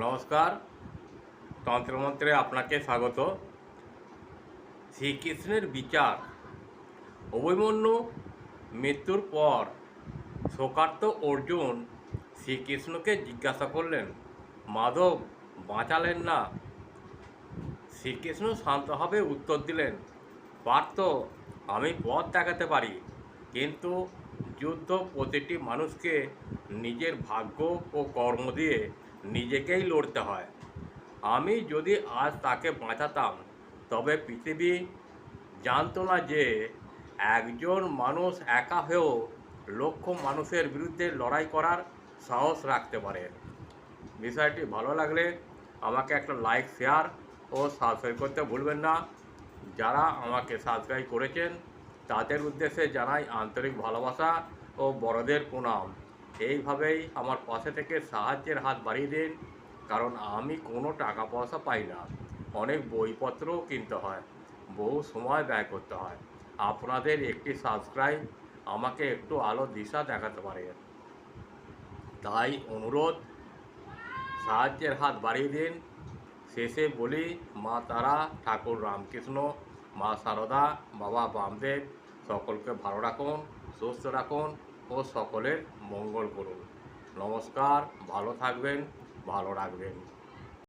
নমস্কার। তন্ত্রমন্ত্রে আপনাকে স্বাগত। শ্রীকৃষ্ণের বিচার। অভিমন্যু মৃত্যুর পর শোকার্ত অর্জুন শ্রীকৃষ্ণকে জিজ্ঞাসা করলেন, মাধব বাঁচালেন না? শ্রীকৃষ্ণ শান্তভাবে উত্তর দিলেন, পার্থ, আমি পথ দেখাতে পারি, কিন্তু যুদ্ধ প্রতিটি মানুষকে নিজের ভাগ্য ও কর্ম দিয়ে নিজেকেই লড়তে হয়। আমি যদি আজ তাকে বাঁচাতাম, তবে পৃথিবী জানতো না যে একজন মানুষ একা হয়েও লক্ষ মানুষের বিরুদ্ধে লড়াই করার সাহস রাখতে পারে। বিষয়টি ভালো লাগলে আমাকে একটা লাইক, শেয়ার ও সাবস্ক্রাইব করতে ভুলবেন না। যারা আমাকে সাবস্ক্রাইব করেছেন তাদের উদ্দেশ্যে জানাই আন্তরিক ভালোবাসা ও বড়দের প্রণাম। এইভাবেই আমার পাশে থেকে সাহায্যের হাত বাড়িয়ে দিন, কারণ আমি কোনো টাকা পয়সা পাই না। অনেক বইপত্রও কিনতে হয়, বহু সময় ব্যয় করতে হয়। আপনাদের একটি সাবস্ক্রাইব আমাকে একটু আলো দিশা দেখাতে পারে। তাই অনুরোধ, সাহায্যের হাত বাড়িয়ে দিন। শেষে বলি, মা তারা, ঠাকুর রামকৃষ্ণ, মা সারদা, বাবা বামদেব সকলকে ভালো রাখুন, সুস্থ রাখুন ও সকলের মঙ্গল করুন। নমস্কার, ভালো থাকবেন, ভালো রাখবেন।